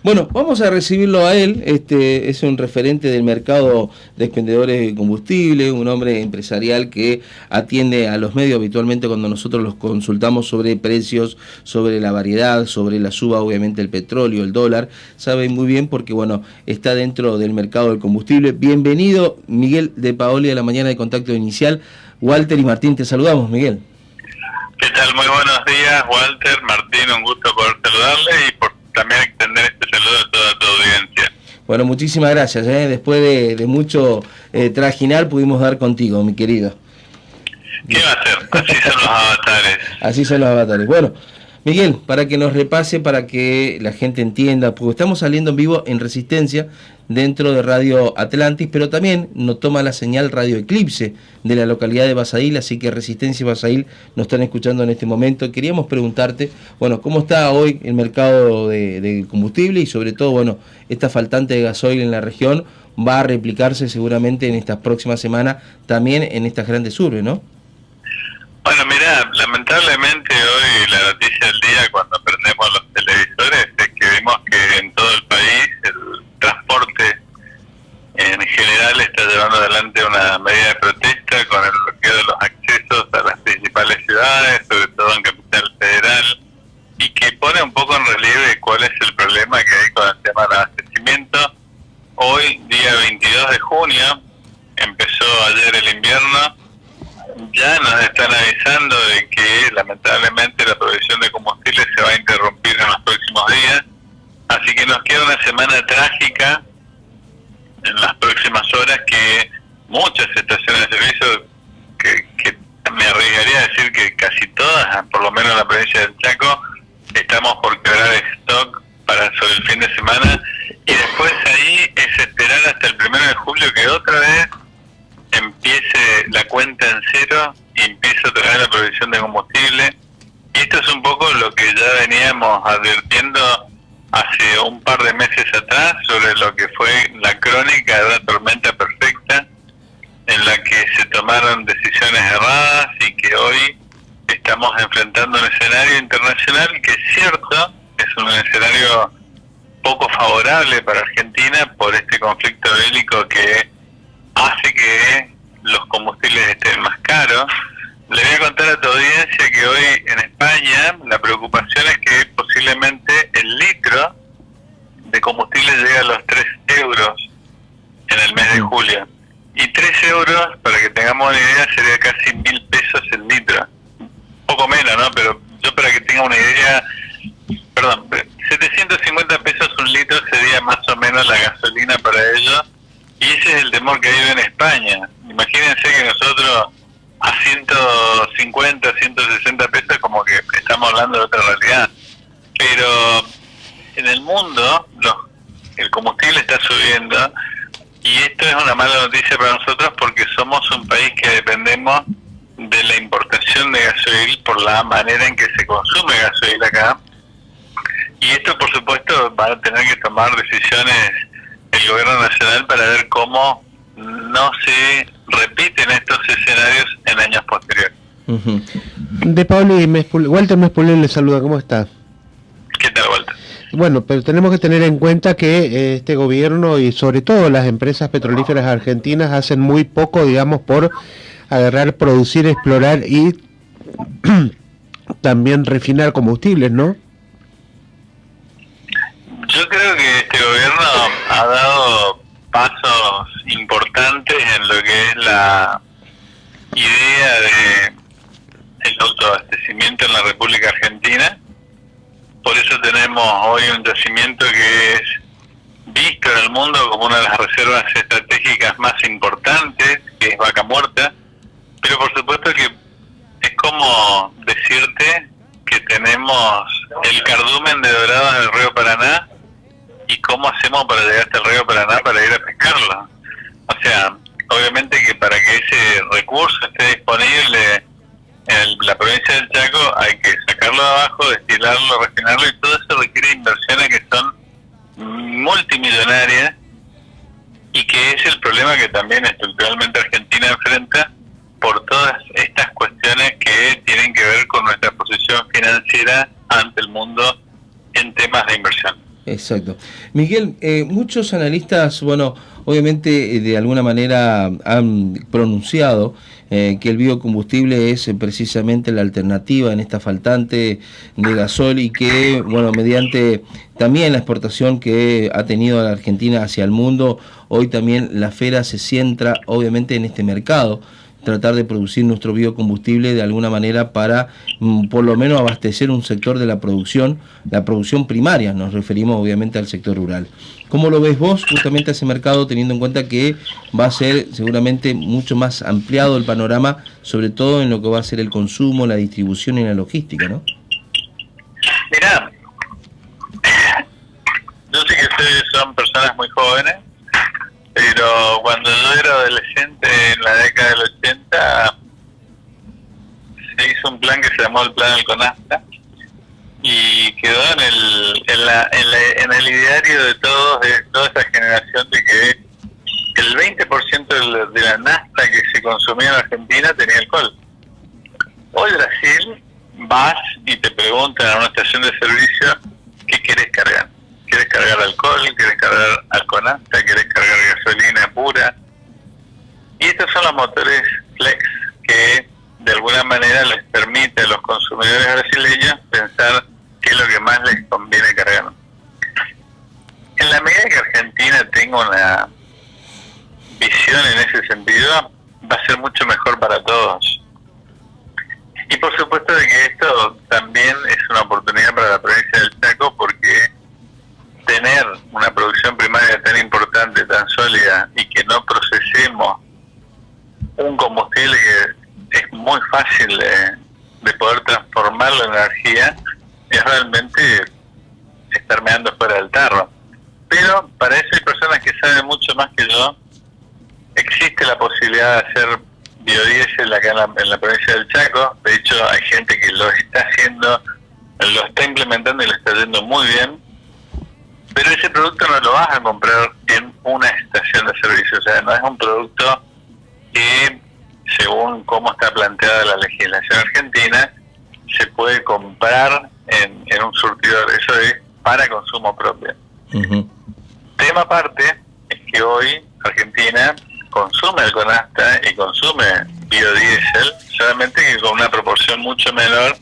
Bueno, vamos a recibirlo a él. Es un referente del mercado de expendedores de combustible, un hombre empresarial que atiende a los medios habitualmente cuando nosotros los consultamos sobre precios, sobre la variedad, sobre la suba, obviamente el petróleo, el dólar. Sabe muy bien porque, bueno, está dentro del mercado del combustible. Bienvenido, Miguel de Paoli, a la mañana de Contacto Inicial. Walter y Martín, te saludamos, Miguel. ¿Qué tal? Muy buenos días, Walter, Martín, un gusto poder saludarle y por también extender este saludo a toda tu audiencia. Bueno, muchísimas gracias. Después de mucho trajinar pudimos dar contigo, mi querido. ¿Qué va a hacer? Así son los avatares. Así son los avatares. Bueno, Miguel, para que nos repase, para que la gente entienda, porque estamos saliendo en vivo en Resistencia, dentro de Radio Atlantis, pero también nos toma la señal Radio Eclipse de la localidad de Basail, así que Resistencia y Basail nos están escuchando en este momento. Queríamos preguntarte, bueno, ¿cómo está hoy el mercado de combustible y sobre todo, bueno, esta faltante de gasoil en la región va a replicarse seguramente en estas próximas semanas, también en estas grandes urbes, ¿no? Bueno, mira, lamentablemente hoy la noticia del día cuando prendemos los televisores es que vemos que en todo el país el transporte en general está llevando adelante una medida de protesta con el bloqueo de los accesos a las principales ciudades, sobre todo en Capital Federal, y que pone un poco en relieve cuál es el problema que hay con el tema del abastecimiento. Hoy, día 22 de junio, empezó ayer el invierno. Ya nos están avisando de que lamentablemente la provisión de combustible se va a interrumpir en los próximos días, así que nos queda una semana trágica en las próximas horas que muchas estaciones de servicio, que me arriesgaría a decir que casi todas, por lo menos en la provincia del Chaco, estamos por quebrar stock sobre el fin de semana, y después ahí es esperar hasta el 1 de julio que otra vez empiece la cuenta en cero y empiece otra vez la provisión de combustible. Y esto es un poco lo que ya veníamos advirtiendo hace un par de meses atrás sobre lo que fue la crónica de una tormenta perfecta en la que se tomaron decisiones erradas y que hoy estamos enfrentando un escenario internacional que es cierto, es un escenario poco favorable para Argentina por este conflicto bélico que hace que los combustibles estén más caros. Le voy a contar a tu audiencia que hoy en España la preocupación es que posiblemente el litro de combustible llegue a los 3 euros en el mes de julio. Y 3 euros, para que tengamos una idea, sería casi 1.000 pesos el litro. Poco menos, ¿no? Pero yo para que tenga una idea, 750 pesos un litro sería más o menos la gasolina para ellos. Y ese es el temor que hay en España. Imagínense que nosotros a 150, 160 pesos como que estamos hablando de otra realidad. Pero en el mundo el combustible está subiendo y esto es una mala noticia para nosotros porque somos un país que dependemos de la importación de gasoil por la manera en que se consume gasoil acá. Y esto, por supuesto, va a tener que tomar decisiones el gobierno nacional para ver cómo no se repiten estos escenarios en años posteriores. De Paoli, Walter Mespulén le saluda, ¿cómo está? ¿Qué tal, Walter? Bueno, pero tenemos que tener en cuenta que este gobierno y sobre todo las empresas petrolíferas argentinas hacen muy poco, digamos, por agarrar, producir, explorar y también refinar combustibles, ¿no? Yo creo que este gobierno ha dado pasos importantes en lo que es la idea de el autoabastecimiento en la República Argentina. Por eso tenemos hoy un yacimiento que es visto en el mundo como una de las reservas estratégicas más importantes, que es Vaca Muerta. Pero por supuesto que es como decirte que tenemos el cardumen de dorado en el río Paraná y cómo hacemos para llegar hasta el río Paraná para ir a pescarlo. O sea, obviamente que para que ese recurso esté disponible en la provincia del Chaco hay que sacarlo de abajo, destilarlo, refinarlo y todo eso requiere inversiones que son multimillonarias y que es el problema que también estructuralmente Argentina enfrenta por todas estas cuestiones que tienen que ver con nuestra posición financiera ante el mundo en temas de inversión. Exacto. Miguel, muchos analistas, bueno, obviamente de alguna manera han pronunciado que el biocombustible es precisamente la alternativa en esta faltante de gasol y que, bueno, mediante también la exportación que ha tenido la Argentina hacia el mundo, hoy también la FERA se centra obviamente en este mercado, tratar de producir nuestro biocombustible de alguna manera para por lo menos abastecer un sector de la producción primaria, nos referimos obviamente al sector rural. ¿Cómo lo ves vos justamente a ese mercado, teniendo en cuenta que va a ser seguramente mucho más ampliado el panorama, sobre todo en lo que va a ser el consumo, la distribución y la logística, ¿no? Mirá, yo sé que ustedes son personas muy jóvenes, pero cuando yo era adolescente en la década del 80 se hizo un plan que se llamó el Plan Alconasta y quedó en el ideario de toda esa generación de que el 20% de la nafta que se consumía en Argentina tenía alcohol. Hoy Brasil vas y te preguntan a una estación de servicio ¿qué querés cargar? ¿Quieres cargar alcohol? ¿Quieres cargar alconasta? ¿Quieres cargar gasolina pura? Y estos son los motores flex que de alguna manera les permite a los consumidores brasileños pensar qué es lo que más les conviene cargar. En la medida que Argentina tenga una visión en ese sentido, va a ser mucho mejor para todos. Y por supuesto de que esto también es una oportunidad para la provincia del Chaco, porque tener una producción primaria tan importante, tan sólida, y que no procesemos un combustible que es muy fácil de poder transformarlo en energía, es realmente estar meando fuera del tarro. Pero para eso hay personas que saben mucho más que yo. Existe la posibilidad de hacer biodiesel acá en la provincia del Chaco. De hecho, hay gente que lo está haciendo, lo está implementando y lo está yendo muy bien. Pero ese producto no lo vas a comprar en una estación de servicio. O sea, no es un producto que, según cómo está planteada la legislación argentina, se puede comprar en un surtidor. Eso es para consumo propio. Tema aparte es que hoy Argentina consume alconasta y consume biodiesel, solamente que con una proporción mucho menor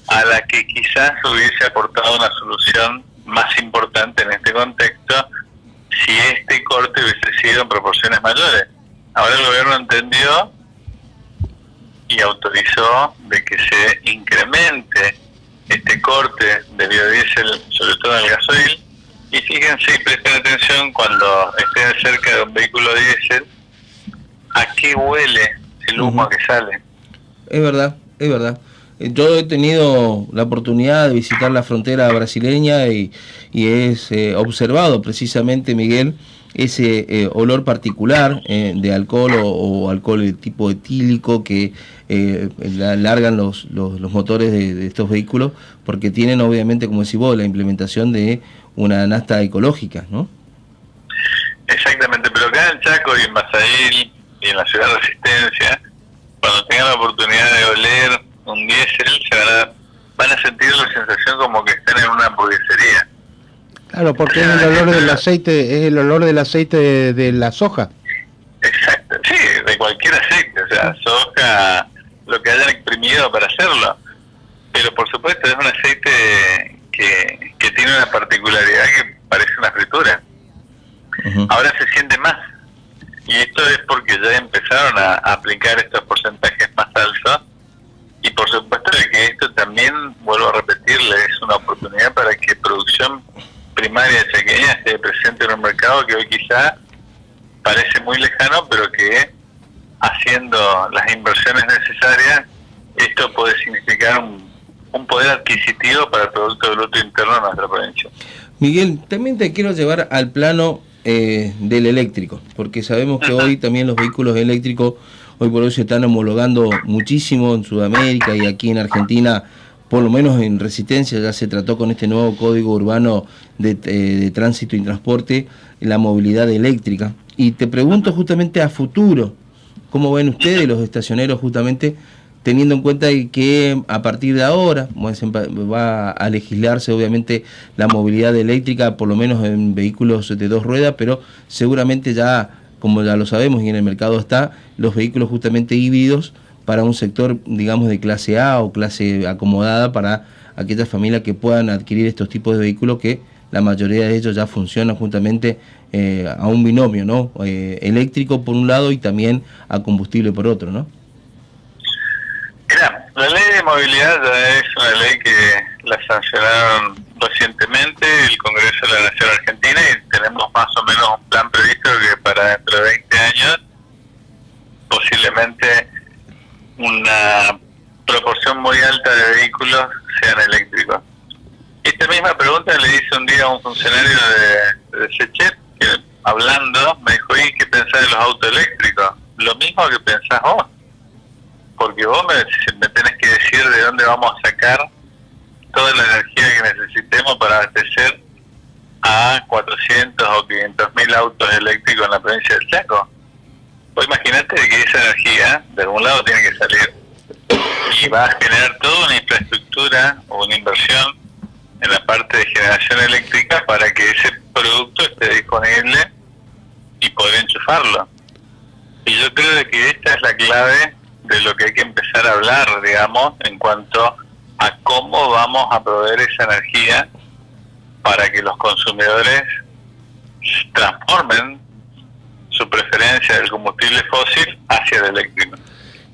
a la que quizás hubiese aportado una solución más importante en este contexto si este corte hubiese sido en proporciones mayores. Ahora el gobierno entendió y autorizó de que se incremente este corte de biodiesel, sobre todo en el gasoil, y fíjense y presten atención cuando estén cerca de un vehículo diésel, a qué huele el humo que sale. Es verdad, es verdad. Yo he tenido la oportunidad de visitar la frontera brasileña y he observado precisamente, Miguel, ese olor particular de alcohol o alcohol de tipo etílico que largan los motores de estos vehículos, porque tienen obviamente, como decís vos, la implementación de una nafta ecológica, ¿no? Exactamente, pero acá en Chaco y en Basail y en la ciudad de Resistencia, cuando tengan la oportunidad de oler un diésel, van a sentir la sensación como que están en una hamburguesería. Claro, porque es el olor del aceite, de la soja. Exacto, sí, de cualquier aceite, o sea, soja, lo que hayan exprimido para hacerlo. Pero por supuesto es un aceite que tiene una particularidad que parece una fritura. Ahora se siente más. Y esto es porque ya empezaron a aplicar estos porcentajes más altos. Y por supuesto de que esto también, vuelvo a repetirle, es una oportunidad para que producción primaria chaqueña esté presente en un mercado que hoy quizá parece muy lejano, pero que haciendo las inversiones necesarias, esto puede significar un poder adquisitivo para el Producto Bruto Interno de nuestra provincia. Miguel, también te quiero llevar al plano del eléctrico, porque sabemos que hoy también los vehículos eléctricos hoy por hoy se están homologando muchísimo en Sudamérica y aquí en Argentina, por lo menos en Resistencia ya se trató con este nuevo código urbano de tránsito y transporte, la movilidad eléctrica. Y te pregunto justamente a futuro, ¿cómo ven ustedes los estacioneros justamente teniendo en cuenta que a partir de ahora va a legislarse obviamente la movilidad eléctrica, por lo menos en vehículos de 2 ruedas, pero seguramente ya, como ya lo sabemos y en el mercado está, los vehículos justamente híbridos para un sector, digamos, de clase A o clase acomodada, para aquellas familias que puedan adquirir estos tipos de vehículos, que la mayoría de ellos ya funcionan justamente a un binomio, ¿no? Eléctrico por un lado y también a combustible por otro, ¿no? Mira, la ley de movilidad ya es una ley que la sancionaron recientemente el Congreso de la Nación Argentina, y tenemos más o menos un plan previsto que para dentro de 20 años posiblemente una proporción muy alta de vehículos sean eléctricos. Esta misma pregunta le hice un día a un funcionario de SECHEP, que hablando me dijo: ¿y qué pensás de los autos eléctricos? Lo mismo que pensás vos, porque vos me tenés que decir de dónde vamos a sacar toda la energía que necesitemos para abastecer a 400 o 500.000 autos eléctricos en la provincia del Chaco. Vos imaginate que esa energía de algún lado tiene que salir, y va a generar toda una infraestructura o una inversión en la parte de generación eléctrica para que ese producto esté disponible y poder enchufarlo. Y yo creo de que esta es la clave de lo que hay que empezar a hablar, digamos, en cuanto a cómo vamos a proveer esa energía para que los consumidores transformen su preferencia del combustible fósil hacia el eléctrico.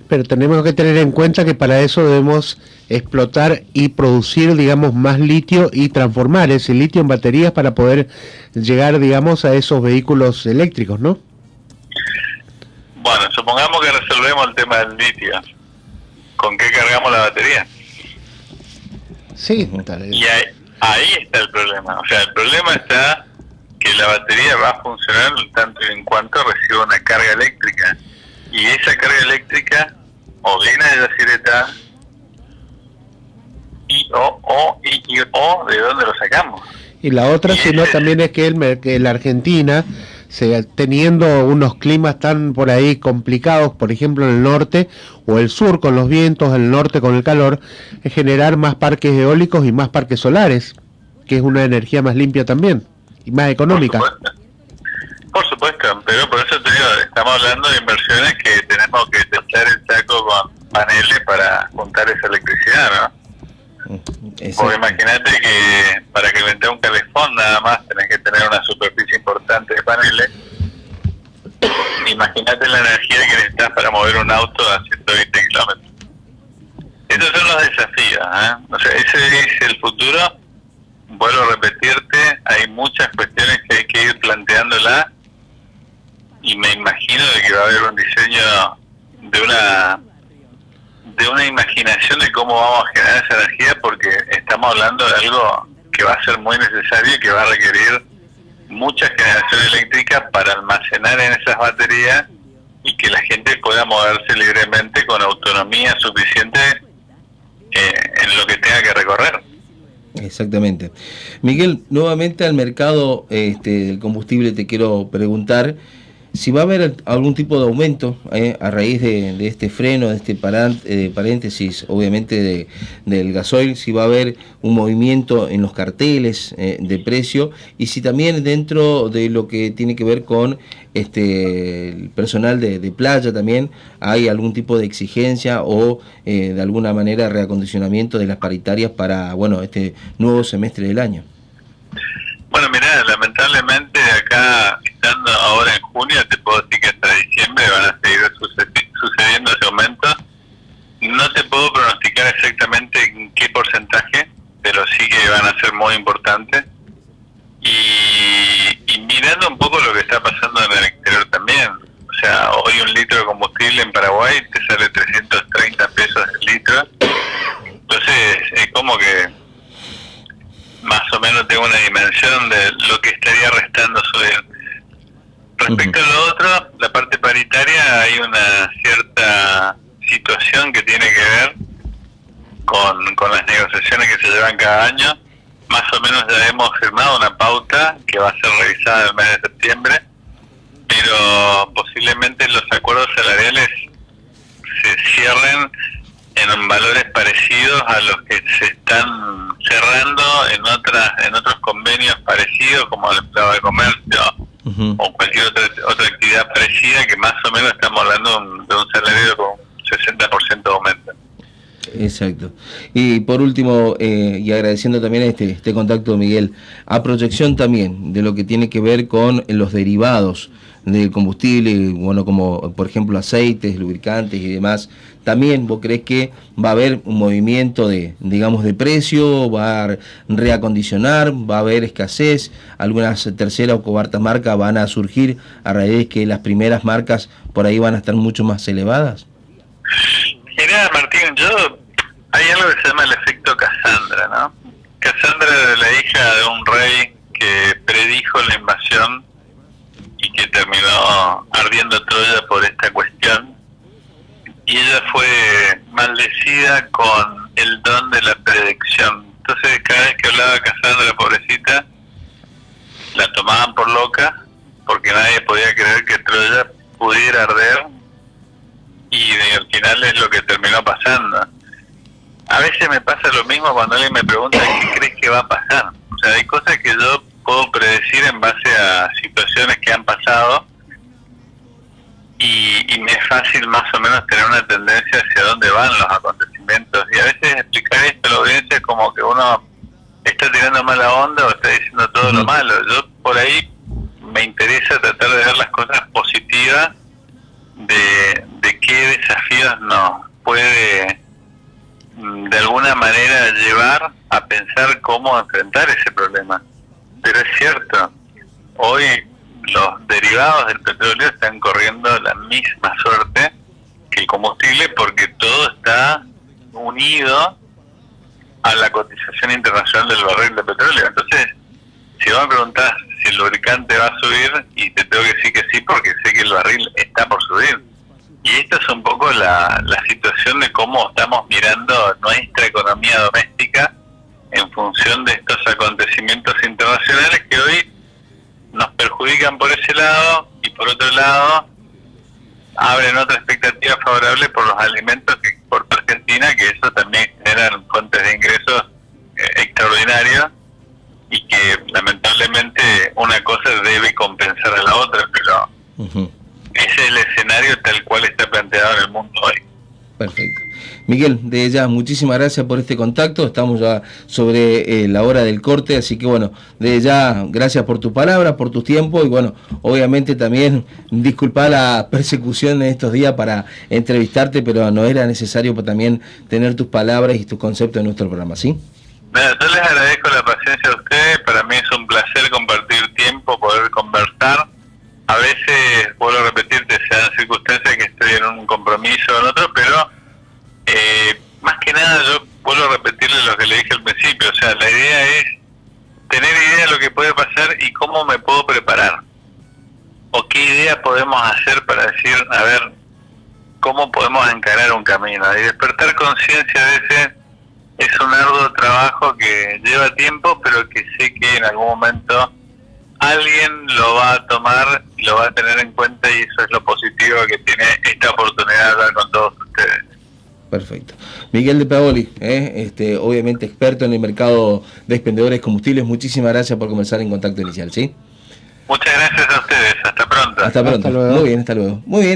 Pero tenemos que tener en cuenta que para eso debemos explotar y producir, digamos, más litio y transformar ese litio en baterías para poder llegar, digamos, a esos vehículos eléctricos, ¿no? Bueno, supongamos que resolvemos el tema del litio. ¿Con qué cargamos la batería? Sí. Y ahí está el problema. O sea, el problema está que la batería va a funcionar tanto en cuanto reciba una carga eléctrica. Y esa carga eléctrica o viene de Yacyretá o de dónde lo sacamos. Y la otra, sino también es que la Argentina, teniendo unos climas tan por ahí complicados, por ejemplo en el norte o el sur con los vientos, el norte con el calor, es generar más parques eólicos y más parques solares, que es una energía más limpia también y más económica. Por supuesto, pero por eso te digo, estamos hablando de inversiones que tenemos que techar el Chaco con paneles para juntar esa electricidad, ¿no? Porque imagínate que para calentar un calefón nada más tenés que tener una superficie importante de paneles. Imagínate la energía que necesitas para mover un auto a 120 kilómetros. Esos son los desafíos, ¿eh? O sea, ese es el futuro. Vuelvo a repetirte, hay muchas cuestiones que hay que ir planteándolas, y me imagino de que va a haber un diseño de una imaginación de cómo vamos a generar esa energía, porque estamos hablando de algo que va a ser muy necesario y que va a requerir mucha generación eléctrica para almacenar en esas baterías y que la gente pueda moverse libremente con autonomía suficiente en lo que tenga que recorrer. Exactamente. Miguel, nuevamente al mercado del combustible te quiero preguntar si va a haber algún tipo de aumento a raíz de este freno, de este paréntesis, obviamente del gasoil, si va a haber un movimiento en los carteles de precio, y si también dentro de lo que tiene que ver con el personal de playa también hay algún tipo de exigencia o de alguna manera reacondicionamiento de las paritarias para este nuevo semestre del año. Bueno, mirá, lamentablemente acá, estando ahora en junio, te puedo decir que hasta diciembre van a seguir sucediendo ese aumento. No te puedo pronosticar exactamente en qué porcentaje, pero sí que van a ser muy importantes. Y mirando un poco lo que está pasando en el exterior también. O sea, hoy un litro de combustible en Paraguay te sale 330 pesos el litro. Entonces, es como que más o menos tengo una dimensión de lo que estaría restando subir. Respecto a lo otro, la parte paritaria, hay una cierta situación que tiene que ver con las negociaciones que se llevan cada año. Más o menos ya hemos firmado una pauta que va a ser revisada en el mes de septiembre, pero posiblemente los acuerdos salariales se cierren en valores parecidos a los que se están cerrando en otros convenios parecidos, como el empleado de comercio o cualquier otra actividad parecida, que más o menos estamos hablando de un salario con 60% de aumento. Exacto. Y por último, y agradeciendo también este contacto, Miguel, a proyección también de lo que tiene que ver con los derivados del combustible, bueno, como por ejemplo aceites, lubricantes y demás, también vos crees que va a haber un movimiento digamos, de precio, va a reacondicionar, va a haber escasez, algunas terceras o cuartas marcas van a surgir a raíz de que las primeras marcas por ahí van a estar mucho más elevadas? Mirá, Martín, hay algo que se llama el efecto Cassandra, ¿no? Cassandra era la hija de un rey que predijo la invasión y que terminó ardiendo Troya por esta cuestión. Y ella fue maldecida con el don de la predicción. Entonces, cada vez que hablaba Cassandra, pobrecita, la tomaban por loca, porque nadie podía creer que Troya pudiera arder. Y al final es lo que terminó pasando. A veces me pasa lo mismo cuando alguien me pregunta qué crees que va a pasar. O sea, hay cosas que yo puedo predecir en base a situaciones que han pasado y me es fácil más o menos tener una tendencia hacia dónde van los acontecimientos. Y a veces explicar esto a la audiencia es como que uno está tirando mala onda o está diciendo todo lo malo. Yo por ahí me interesa tratar de ver las cosas positivas de qué desafíos nos puede de alguna manera llevar a pensar cómo enfrentar ese problema. Pero es cierto, hoy los derivados del petróleo están corriendo la misma suerte que el combustible, porque todo está unido a la cotización internacional del barril de petróleo. Entonces, si vos me preguntás si el lubricante va a subir, y te tengo que decir que sí, porque sé que el barril está por subir. Y esta es un poco la situación de cómo estamos mirando nuestra economía doméstica en función de estos acontecimientos internacionales que hoy nos perjudican por ese lado, y por otro lado abren otra expectativa favorable por los alimentos que exporta Argentina, que eso también generan fuentes de ingresos extraordinarios, y que lamentablemente una cosa debe compensar a la otra, pero ese es el escenario tal cual está planteado en el mundo hoy. Perfecto. Miguel, de ya, muchísimas gracias por este contacto. Estamos ya sobre la hora del corte, así que bueno, de ya, gracias por tu palabra, por tu tiempo, y bueno, obviamente también disculpa la persecución en estos días para entrevistarte, pero no era necesario también tener tus palabras y tus conceptos en nuestro programa, ¿sí? Mira, yo les agradezco la paciencia de ustedes. Para mí es un placer compartir tiempo, poder conversar. A veces, vuelvo a repetirte, se dan circunstancias que estoy en un compromiso o en otro, pero más que nada yo vuelvo a repetirle lo que le dije al principio. O sea, la idea es tener idea de lo que puede pasar y cómo me puedo preparar. O qué idea podemos hacer para decir, a ver, cómo podemos encarar un camino. Y despertar conciencia a veces es un arduo trabajo que lleva tiempo, pero que sé que en algún momento alguien lo va a tomar y lo va a tener en cuenta, y eso es lo positivo que tiene esta oportunidad de hablar con todos ustedes. Perfecto. Miguel de Paoli, obviamente experto en el mercado de expendedores de combustibles, muchísimas gracias por comenzar en contacto inicial, ¿sí? Muchas gracias a ustedes, hasta pronto. Hasta pronto. Hasta luego. Muy bien, hasta luego. Muy bien.